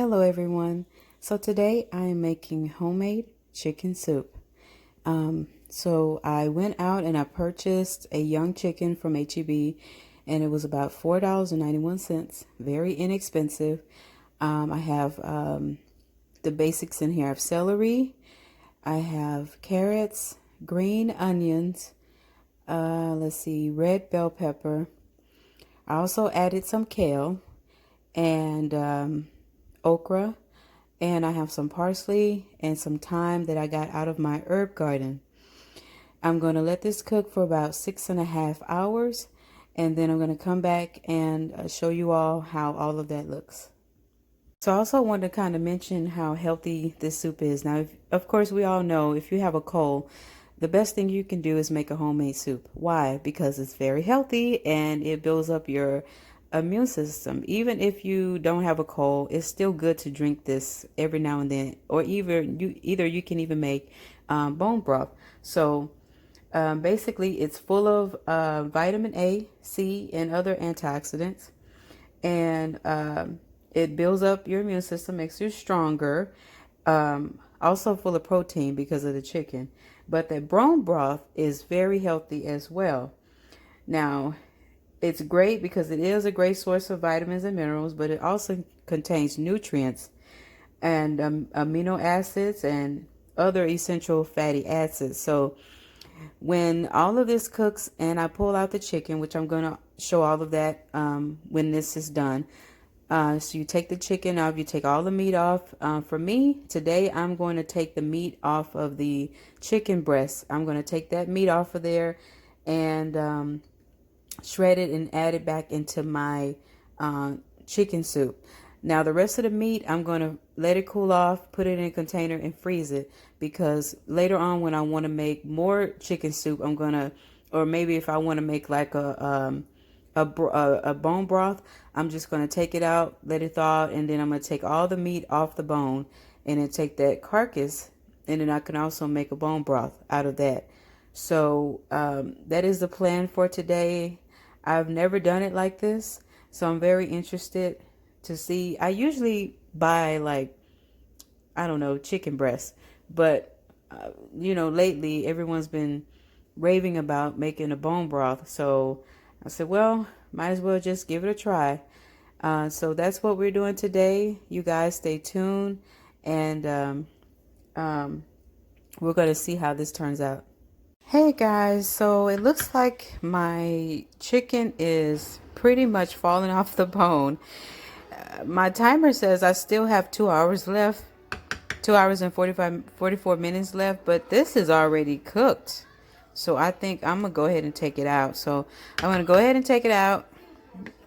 Hello everyone. So today I am making homemade chicken soup. So I went out and I purchased a young chicken from HEB and it was about $4.91. Very inexpensive. I have the basics in here. I have celery, I have carrots, green onions, let's see, red bell pepper. I also added some kale and okra, and I have some parsley and some thyme that I got out of my herb garden. I'm going to let this cook for about 6.5 hours, and then I'm going to come back and show you all how all of that looks. So I also wanted to kind of mention how healthy this soup is. Now, of course, we all know if you have a cold, the best thing you can do is make a homemade soup. Why? Because it's very healthy and it builds up your immune system. Even if you don't have a cold, it's still good to drink this every now and then. Or either you can even make bone broth. So basically, it's full of vitamin A, C, and other antioxidants, and it builds up your immune system, makes you stronger. Also full of protein because of the chicken. But that bone broth is very healthy as well. Now, it's great because it is a great source of vitamins and minerals, but it also contains nutrients and amino acids and other essential fatty acids. So when all of this cooks and I pull out the chicken, which I'm going to show all of that when this is done. So you take the chicken off, you take all the meat off. For me, today I'm going to take the meat off of the chicken breast. I'm going to take that meat off of there and shred it and add it back into my chicken soup. Now the rest of the meat, I'm going to let it cool off, put it in a container and freeze it, because later on when I want to make more chicken soup, I'm going to, or maybe if I want to make like a bone broth, I'm just going to take it out, let it thaw, and then I'm going to take all the meat off the bone and then take that carcass, and then I can also make a bone broth out of that. So that is the plan for today. I've never done it like this, so I'm very interested to see. I usually buy, like, I don't know, chicken breast, but lately everyone's been raving about making a bone broth, so I said, well, might as well just give it a try. So that's what we're doing today. You guys stay tuned, and we're going to see how this turns out. Hey guys, so it looks like my chicken is pretty much falling off the bone. My timer says I still have 2 hours left, 2 hours and 44 minutes left, but this is already cooked. So I think I'm going to go ahead and take it out. So I'm going to go ahead and take it out.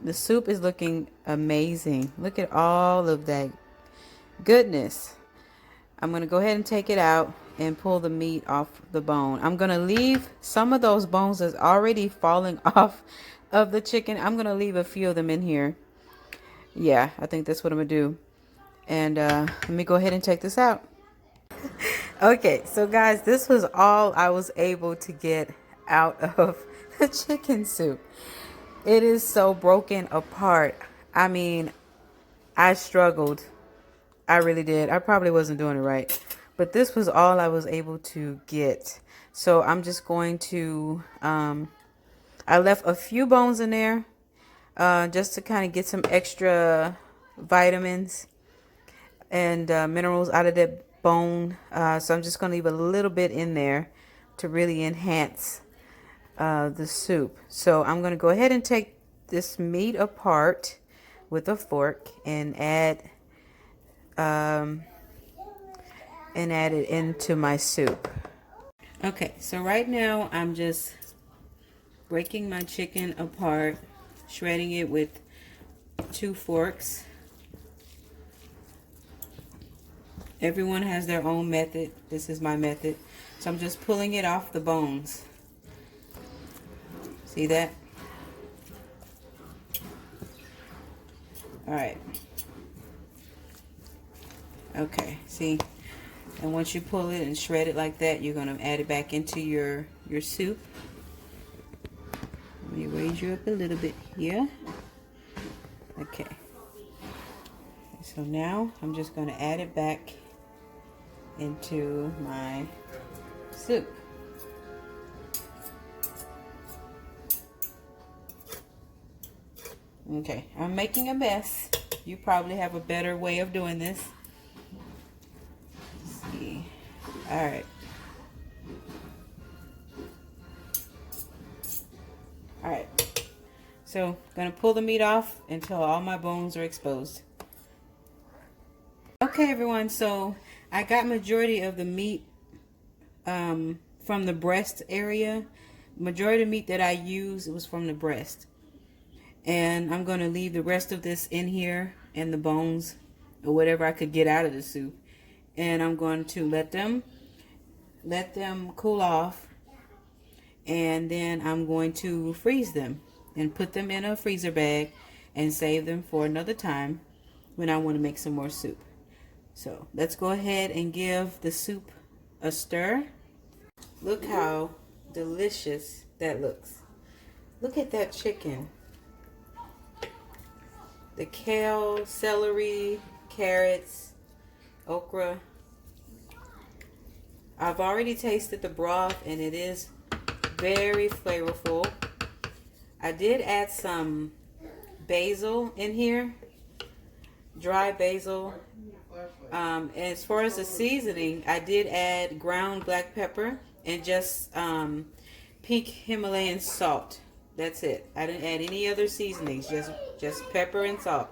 The soup is looking amazing. Look at all of that goodness. I'm going to go ahead and take it out and pull the meat off the bone. I'm going to leave some of those bones that's already falling off of the chicken. I'm going to leave a few of them in here. Yeah, I think that's what I'm going to do. And let me go ahead and take this out. Okay, so guys, this was all I was able to get out of the chicken soup. It is so broken apart. I mean, I struggled. I really did. I probably wasn't doing it right. But this was all I was able to get. So I'm just going to, I left a few bones in there just to kind of get some extra vitamins and minerals out of that bone. So I'm just going to leave a little bit in there to really enhance the soup. So I'm going to go ahead and take this meat apart with a fork and add it into my soup. Okay, so right now I'm just breaking my chicken apart, shredding it with 2 forks. Everyone has their own method. This is my method. So I'm just pulling it off the bones. See that? All right. Okay, see? And once you pull it and shred it like that, you're going to add it back into your soup. Let me raise you up a little bit here. Okay. So now I'm just going to add it back into my soup. Okay, I'm making a mess. You probably have a better way of doing this. Let's see. All right. All right. So I'm going to pull the meat off until all my bones are exposed. Okay, everyone. So I got majority of the meat from the breast area. Majority of the meat that I used was from the breast. And I'm going to leave the rest of this in here and the bones or whatever I could get out of the soup. And I'm going to let them cool off. And then I'm going to freeze them and put them in a freezer bag and save them for another time when I want to make some more soup. So let's go ahead and give the soup a stir. Look how delicious that looks. Look at that chicken. The kale, celery, carrots, okra. I've already tasted the broth and it is very flavorful. I did add some basil in here, dry basil. As far as the seasoning, I did add ground black pepper and just pink Himalayan salt. That's it. I didn't add any other seasonings, just pepper and salt.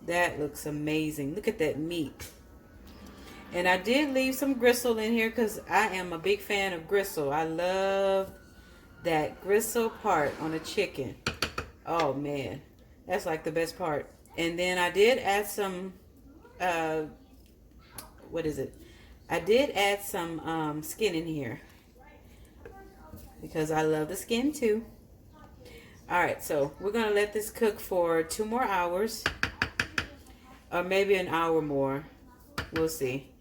That looks amazing. Look at that meat. And I did leave some gristle in here because I am a big fan of gristle. I love that gristle part on a chicken. Oh man, that's like the best part. And then I did add some, what is it? I did add some skin in here because I love the skin too. All right, so we're gonna let this cook for 2 more hours, or maybe an hour more. We'll see.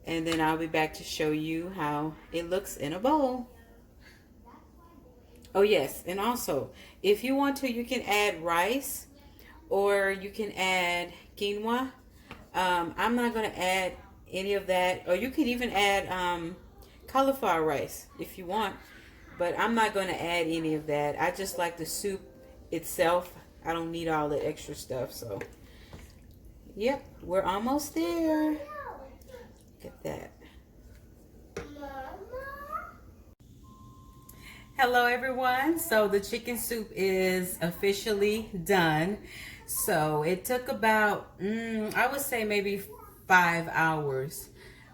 And then I'll be back to show you how it looks in a bowl. Oh yes, and also, if you want to, you can add rice or you can add quinoa. I'm not going to add any of that. Or you could even add cauliflower rice if you want. But I'm not going to add any of that. I just like the soup itself. I don't need all the extra stuff. So, yep, we're almost there. Look at that. Hello everyone. So the chicken soup is officially done. So it took about, I would say maybe 5 hours.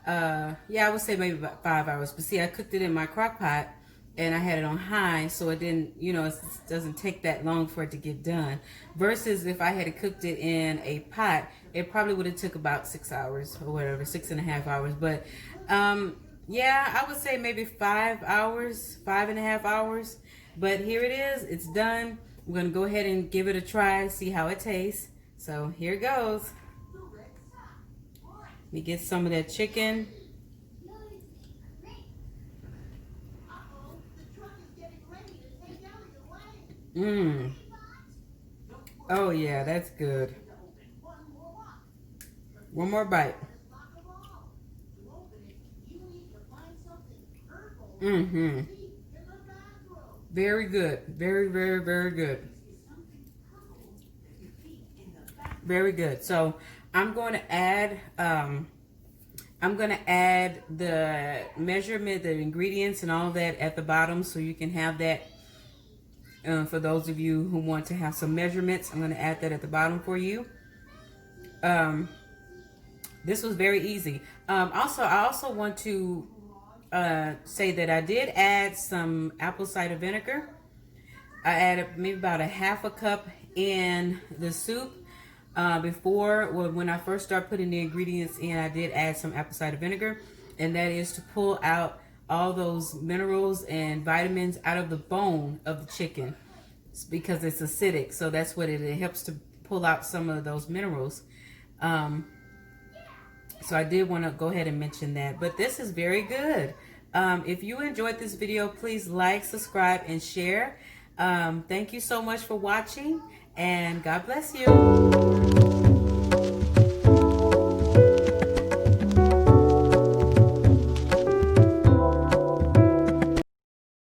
Yeah, I would say maybe about 5 hours. But see, I cooked it in my crock pot and I had it on high, so it didn't, it doesn't take that long for it to get done. Versus if I had cooked it in a pot, it probably would have took about 6 hours or whatever, 6.5 hours. But yeah, I would say maybe 5 hours, 5.5 hours. But here it is, it's done. I'm gonna go ahead and give it a try, see how it tastes. So here it goes. Let me get some of that chicken. Oh yeah, that's good. One more bite. Very good. Very, very, very good. Very good. So I'm going to add the measurement, the ingredients and all of that at the bottom so you can have that for those of you who want to have some measurements. I'm going to add that at the bottom for you. This was very easy. I also want to say that I did add some apple cider vinegar. I added maybe about a half a cup in the soup. When I first started putting the ingredients in, I did add some apple cider vinegar, and that is to pull out all those minerals and vitamins out of the bone of the chicken. It's because it's acidic, so that's what it helps to pull out some of those minerals. So I did want to go ahead and mention that. But this is very good. If you enjoyed this video, please like, subscribe, and share. Thank you so much for watching, and God bless you.